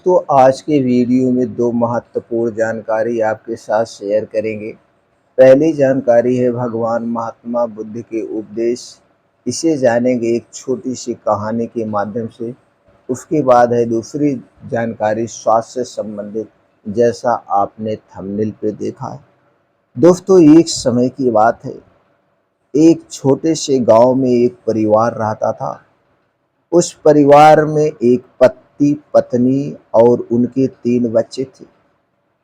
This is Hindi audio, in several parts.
दोस्तों, आज के वीडियो में दो महत्वपूर्ण जानकारी आपके साथ शेयर करेंगे। पहली जानकारी है भगवान महात्मा बुद्ध के उपदेश। इसे जानेंगे एक छोटी सी कहानी के माध्यम से। उसके बाद है दूसरी जानकारी स्वास्थ्य से संबंधित, जैसा आपने थंबनेल पे देखा है। दोस्तों, एक समय की बात है। एक छोटे से गांव में एक परिवार रहता था। उस परिवार में एक पति, पत्नी और उनके 3 बच्चे थे।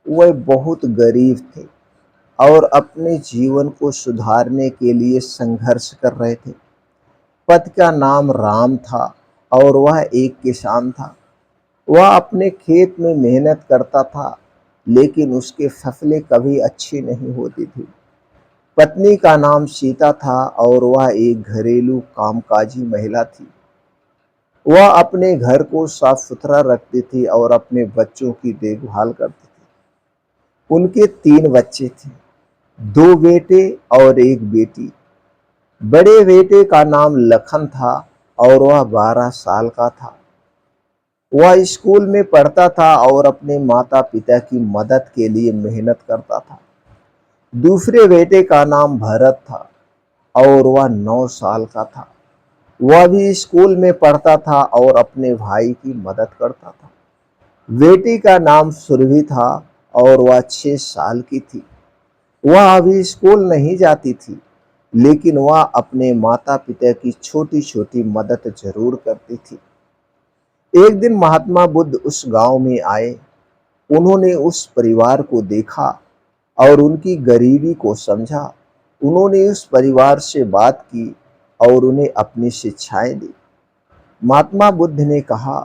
वह बहुत गरीब थे और अपने जीवन को सुधारने के लिए संघर्ष कर रहे थे। पति का नाम राम था और वह एक किसान था। वह अपने खेत में मेहनत करता था, लेकिन उसकी फसलें कभी अच्छी नहीं होती थी। पत्नी का नाम सीता था और वह एक घरेलू कामकाजी महिला थी। वह अपने घर को साफ सुथरा रखती थी और अपने बच्चों की देखभाल करती थी। उनके 3 बच्चे थे, 2 बेटे और 1 बेटी। बड़े बेटे का नाम लखन था और वह 12 साल का था। वह स्कूल में पढ़ता था और अपने माता पिता की मदद के लिए मेहनत करता था। दूसरे बेटे का नाम भरत था और वह 9 साल का था। वह भी स्कूल में पढ़ता था और अपने भाई की मदद करता था। बेटी का नाम सुरभि था और वह 6 साल की थी। वह अभी स्कूल नहीं जाती थी, लेकिन वह अपने माता पिता की छोटी छोटी मदद जरूर करती थी। एक दिन महात्मा बुद्ध उस गांव में आए। उन्होंने उस परिवार को देखा और उनकी गरीबी को समझा। उन्होंने उस परिवार से बात की और उन्हें अपनी शिक्षाएं दी। महात्मा बुद्ध ने कहा,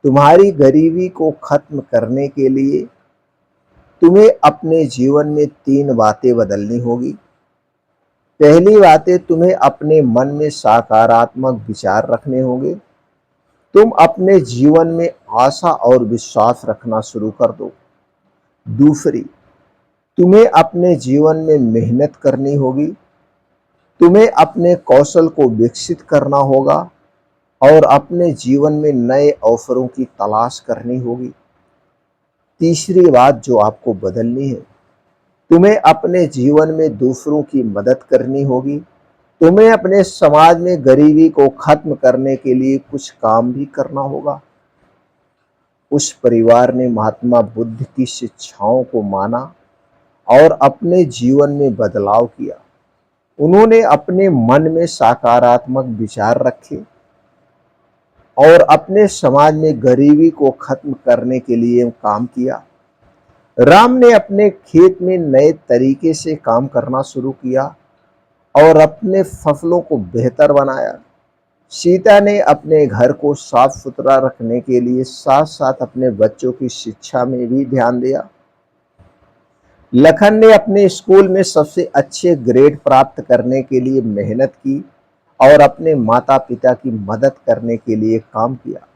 तुम्हारी गरीबी को खत्म करने के लिए तुम्हें अपने जीवन में 3 बातें बदलनी होगी। पहली बात है, तुम्हें अपने मन में सकारात्मक विचार रखने होंगे। तुम अपने जीवन में आशा और विश्वास रखना शुरू कर दो। दूसरी, तुम्हें अपने जीवन में मेहनत करनी होगी। तुम्हें अपने कौशल को विकसित करना होगा और अपने जीवन में नए अवसरों की तलाश करनी होगी। तीसरी बात जो आपको बदलनी है, तुम्हें अपने जीवन में दूसरों की मदद करनी होगी। तुम्हें अपने समाज में गरीबी को खत्म करने के लिए कुछ काम भी करना होगा। उस परिवार ने महात्मा बुद्ध की शिक्षाओं को माना और अपने जीवन में बदलाव किया। उन्होंने अपने मन में सकारात्मक विचार रखे और अपने समाज में गरीबी को खत्म करने के लिए काम किया। राम ने अपने खेत में नए तरीके से काम करना शुरू किया और अपने फसलों को बेहतर बनाया। सीता ने अपने घर को साफ सुथरा रखने के लिए साथ साथ अपने बच्चों की शिक्षा में भी ध्यान दिया। लखन ने अपने स्कूल में सबसे अच्छे ग्रेड प्राप्त करने के लिए मेहनत की और अपने माता पिता की मदद करने के लिए काम किया।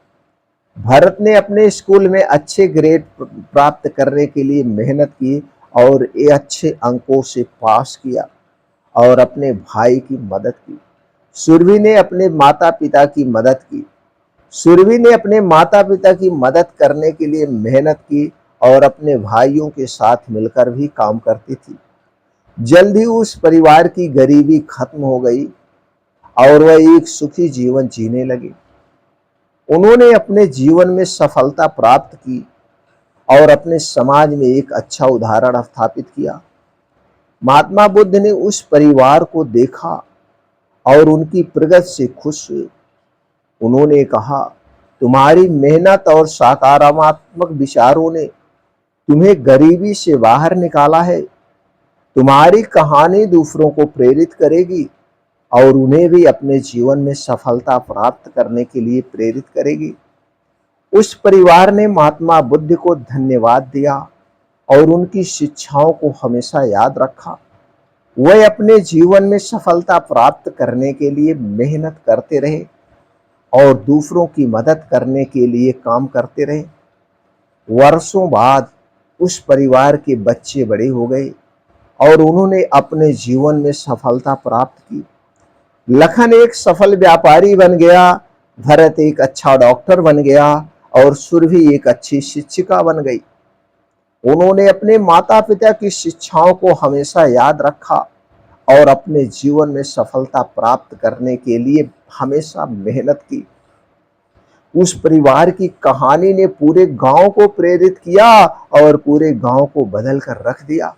भरत ने अपने स्कूल में अच्छे ग्रेड प्राप्त करने के लिए मेहनत की और ये अच्छे अंकों से पास किया और अपने भाई की मदद की। सुरभि ने अपने माता पिता की मदद की। सुरभि ने अपने माता पिता की मदद करने के लिए मेहनत की और अपने भाइयों के साथ मिलकर भी काम करती थी। जल्द ही उस परिवार की गरीबी खत्म हो गई और वह एक सुखी जीवन जीने लगे। उन्होंने अपने जीवन में सफलता प्राप्त की और अपने समाज में एक अच्छा उदाहरण स्थापित किया। महात्मा बुद्ध ने उस परिवार को देखा और उनकी प्रगति से खुश हुए। उन्होंने कहा, तुम्हारी मेहनत और सकारात्मक विचारों ने तुम्हें गरीबी से बाहर निकाला है। तुम्हारी कहानी दूसरों को प्रेरित करेगी और उन्हें भी अपने जीवन में सफलता प्राप्त करने के लिए प्रेरित करेगी। उस परिवार ने महात्मा बुद्ध को धन्यवाद दिया और उनकी शिक्षाओं को हमेशा याद रखा। वह अपने जीवन में सफलता प्राप्त करने के लिए मेहनत करते रहे और दूसरों की मदद करने के लिए काम करते रहे। वर्षों बाद उस परिवार के बच्चे बड़े हो गए और उन्होंने अपने जीवन में सफलता प्राप्त की। लखन एक सफल व्यापारी बन गया, भरत एक अच्छा डॉक्टर बन गया और सुरभि एक अच्छी शिक्षिका बन गई। उन्होंने अपने माता पिता की शिक्षाओं को हमेशा याद रखा और अपने जीवन में सफलता प्राप्त करने के लिए हमेशा मेहनत की। उस परिवार की कहानी ने पूरे गांव को प्रेरित किया और पूरे गांव को बदल कर रख दिया।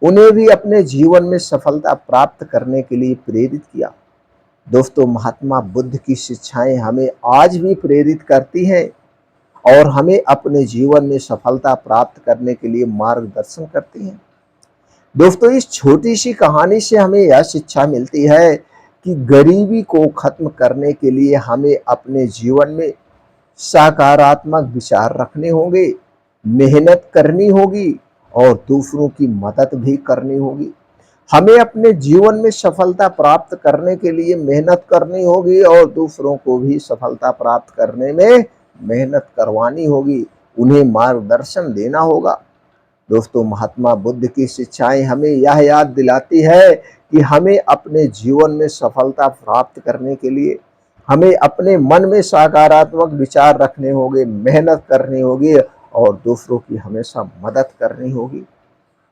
उन्हें भी अपने जीवन में सफलता प्राप्त करने के लिए प्रेरित किया। दोस्तों, महात्मा बुद्ध की शिक्षाएं हमें आज भी प्रेरित करती हैं और हमें अपने जीवन में सफलता प्राप्त करने के लिए मार्गदर्शन करती हैं। दोस्तों, इस छोटी सी कहानी से हमें यह शिक्षा मिलती है कि गरीबी को खत्म करने के लिए हमें अपने जीवन में सकारात्मक विचार रखने होंगे, मेहनत करनी होगी और दूसरों की मदद भी करनी होगी। हमें अपने जीवन में सफलता प्राप्त करने के लिए मेहनत करनी होगी और दूसरों को भी सफलता प्राप्त करने में मेहनत करवानी होगी, उन्हें मार्गदर्शन देना होगा। दोस्तों, महात्मा बुद्ध की शिक्षाएं हमें यह याद दिलाती है कि हमें अपने जीवन में सफलता प्राप्त करने के लिए हमें अपने मन में सकारात्मक विचार रखने होंगे, मेहनत करनी होगी और दूसरों की हमेशा मदद करनी होगी।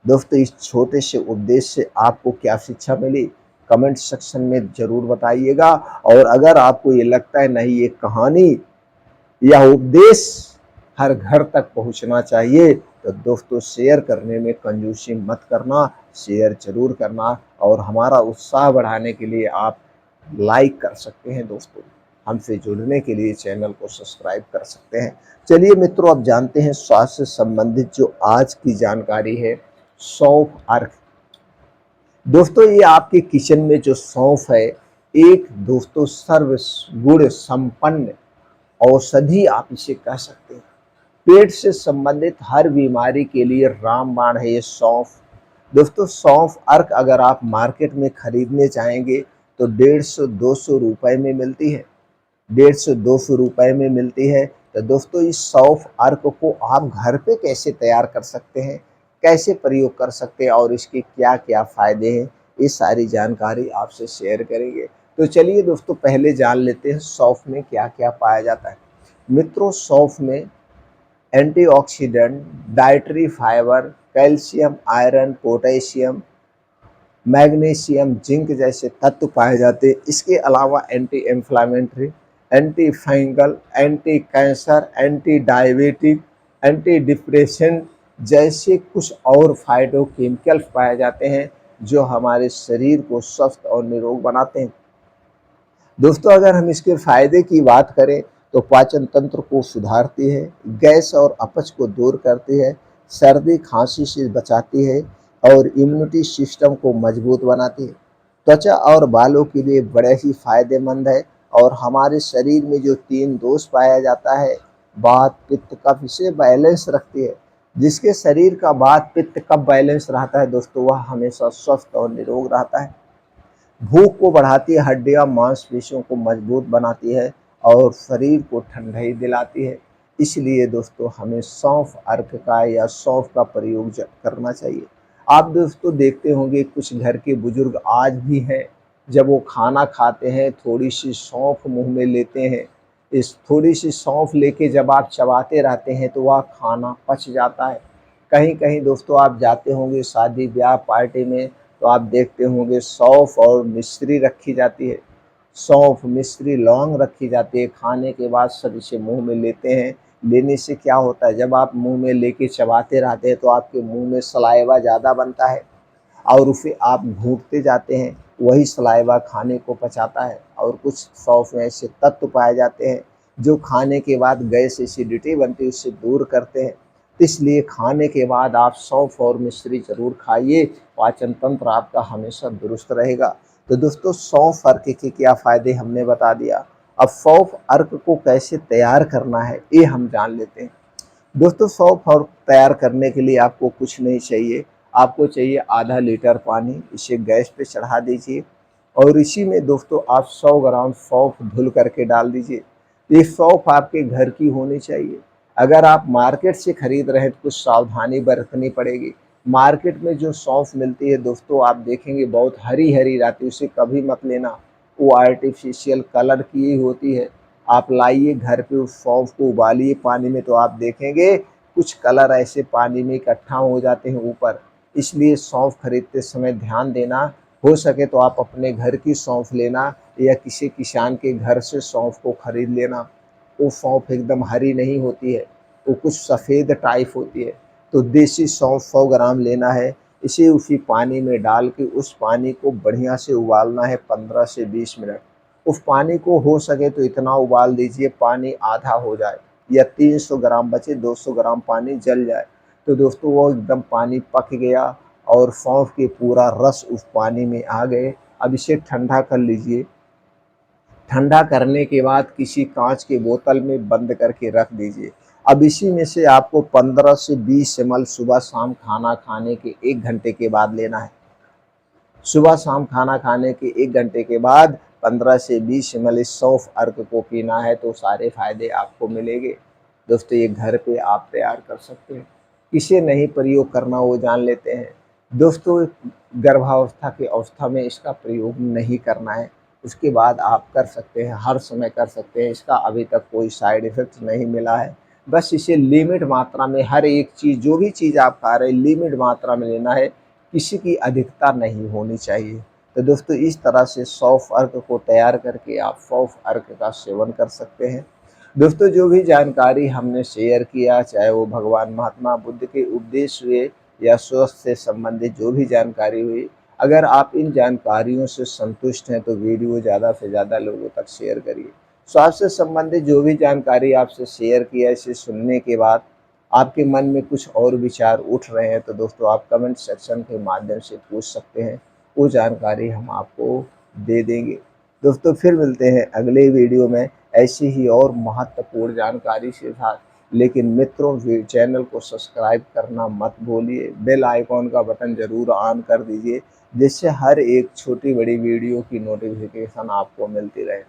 दोस्तों, इस छोटे से उपदेश से आपको क्या शिक्षा मिली, कमेंट सेक्शन में जरूर बताइएगा। और अगर आपको ये लगता है नहीं, ये कहानी यह उपदेश हर घर तक पहुंचना चाहिए, तो दोस्तों शेयर करने में कंजूसी मत करना, शेयर जरूर करना। और हमारा उत्साह बढ़ाने के लिए आप लाइक कर सकते हैं। दोस्तों, हमसे जुड़ने के लिए चैनल को सब्सक्राइब कर सकते हैं। चलिए मित्रों, अब जानते हैं स्वास्थ्य से संबंधित जो आज की जानकारी है, सौंफ अर्क। दोस्तों, ये आपके किचन में जो सौंफ है, एक दोस्तों सर्व गुण संपन्न औषधि आप इसे कह सकते हैं। पेट से संबंधित हर बीमारी के लिए रामबाण है ये सौंफ। दोस्तों, सौंफ अर्क अगर आप मार्केट में खरीदने चाहेंगे तो 150-200 रुपए में मिलती है। 150-200 रुपए में मिलती है। तो दोस्तों, इस सौंफ अर्क को आप घर पे कैसे तैयार कर सकते हैं, कैसे प्रयोग कर सकते हैं और इसके क्या क्या फायदे हैं, ये सारी जानकारी आपसे शेयर करेंगे। तो चलिए दोस्तों, पहले जान लेते हैं सौंफ में क्या क्या पाया जाता है। मित्रों, सौंफ में antioxidant, dietary fibre, calcium, iron, potassium, magnesium, zinc जैसे तत्व पाए जाते हैं। इसके अलावा anti inflammatory, anti fungal, anti cancer, anti diabetic, anti depression जैसे कुछ और फाइटोकेमिकल्स पाए जाते हैं जो हमारे शरीर को स्वस्थ और निरोग बनाते हैं। दोस्तों, अगर हम इसके फायदे की बात करें तो पाचन तंत्र को सुधारती है, गैस और अपच को दूर करती है, सर्दी खांसी से बचाती है और इम्यूनिटी सिस्टम को मजबूत बनाती है। त्वचा और बालों के लिए बड़े ही फायदेमंद है और हमारे शरीर में जो 3 दोष पाया जाता है, वात, पित्त, कफ, इसे बैलेंस रखती है। जिसके शरीर का वात, पित्त, कफ बैलेंस रहता है दोस्तों, वह हमेशा स्वस्थ और निरोग रहता है। भूख को बढ़ाती है, हड्डियां मांसपेशियों को मजबूत बनाती है और शरीर को ठंडाई दिलाती है। इसलिए दोस्तों, हमें सौंफ अर्क का या सौंफ का प्रयोग करना चाहिए। आप दोस्तों देखते होंगे कुछ घर के बुजुर्ग आज भी हैं, जब वो खाना खाते हैं थोड़ी सी सौंफ मुंह में लेते हैं। इस थोड़ी सी सौंफ लेके जब आप चबाते रहते हैं तो वह खाना पच जाता है। कहीं कहीं दोस्तों आप जाते होंगे शादी ब्याह पार्टी में, तो आप देखते होंगे सौंफ और मिश्री रखी जाती है। सौंफ, मिश्री, लौंग रखी जाती है। खाने के बाद सब इसे मुंह में लेते हैं। लेने से क्या होता है, जब आप मुंह में लेके चबाते रहते हैं तो आपके मुंह में सलाइवा ज़्यादा बनता है और उसे आप घूंटते जाते हैं, वही सलाइवा खाने को पचाता है। और कुछ सौंफ में ऐसे तत्व पाए जाते हैं जो खाने के बाद गैस, एसिडिटी बनती है, उससे दूर करते हैं। इसलिए खाने के बाद आप सौंफ और मिश्री जरूर खाइए, पाचन तंत्र आपका हमेशा दुरुस्त रहेगा। तो दोस्तों, सौंफ अर्क के क्या फायदे हमने बता दिया। अब सौंफ अर्क को कैसे तैयार करना है ये हम जान लेते हैं। दोस्तों, सौंफ अर्क तैयार करने के लिए आपको कुछ नहीं चाहिए। आपको चाहिए आधा लीटर पानी, इसे गैस पे चढ़ा दीजिए और इसी में दोस्तों आप 100 ग्राम सौंफ धुल करके डाल दीजिए। ये सौंफ आपके घर की होनी चाहिए। अगर आप मार्केट से खरीद रहे हैं तो कुछ सावधानी बरतनी पड़ेगी। मार्केट में जो सौंफ मिलती है दोस्तों, आप देखेंगे बहुत हरी हरी रहती है, उसे कभी मत लेना। वो आर्टिफिशियल कलर की ही होती है आप लाइए घर पे, उस सौंफ को उबालिए पानी में, तो आप देखेंगे कुछ कलर ऐसे पानी में इकट्ठा हो जाते हैं ऊपर। इसलिए सौंफ खरीदते समय ध्यान देना, हो सके तो आप अपने घर की सौंफ लेना या किसी किसान के घर से सौंफ को खरीद लेना। वो सौंफ एकदम हरी नहीं होती है, वो कुछ सफ़ेद टाइप होती है। तो देसी सौंफ 100 ग्राम लेना है, इसे उसी पानी में डाल के उस पानी को बढ़िया से उबालना है 15 से 20 मिनट। उस पानी को हो सके तो इतना उबाल दीजिए पानी आधा हो जाए, या 300 ग्राम बचे, 200 ग्राम पानी जल जाए। तो दोस्तों वो एकदम पानी पक गया और सौंफ के पूरा रस उस पानी में आ गए। अब इसे ठंडा कर लीजिए। ठंडा करने के बाद किसी कांच के बोतल में बंद करके रख दीजिए। अब इसी में से आपको 15 से 20 एमएल सुबह शाम खाना खाने के 1 घंटे के बाद लेना है। सुबह शाम खाना खाने के 1 घंटे के बाद 15 से 20 एमएल इस सौंफ अर्क को पीना है, तो सारे फायदे आपको मिलेंगे। दोस्तों ये घर पे आप तैयार कर सकते हैं। किसे नहीं प्रयोग करना वो जान लेते हैं। दोस्तों गर्भावस्था की अवस्था में इसका प्रयोग नहीं करना है, उसके बाद आप कर सकते हैं, हर समय कर सकते हैं। इसका अभी तक कोई साइड इफ़ेक्ट नहीं मिला है। बस इसे लिमिट मात्रा में, हर एक चीज़, जो भी चीज़ आप खा रहे हैं लिमिट मात्रा में लेना है, किसी की अधिकता नहीं होनी चाहिए। तो दोस्तों इस तरह से सौंफ अर्क को तैयार करके आप सौंफ अर्क का सेवन कर सकते हैं। दोस्तों जो भी जानकारी हमने शेयर किया, चाहे वो भगवान महात्मा बुद्ध के उपदेश हुए या स्वास्थ्य से संबंधित जो भी जानकारी हुई, अगर आप इन जानकारियों से संतुष्ट हैं तो वीडियो ज़्यादा से ज़्यादा लोगों तक शेयर करिए। स्वास्थ्य से संबंधित जो भी जानकारी आपसे शेयर किया, इसे सुनने के बाद आपके मन में कुछ और विचार उठ रहे हैं, तो दोस्तों आप कमेंट सेक्शन के माध्यम से पूछ सकते हैं, वो जानकारी हम आपको दे देंगे। दोस्तों फिर मिलते हैं अगले वीडियो में ऐसी ही और महत्वपूर्ण जानकारी के साथ। लेकिन मित्रों चैनल को सब्सक्राइब करना मत भूलिए, बेल आइकॉन का बटन ज़रूर ऑन कर दीजिए, जिससे हर एक छोटी बड़ी वीडियो की नोटिफिकेशन आपको मिलती रहे।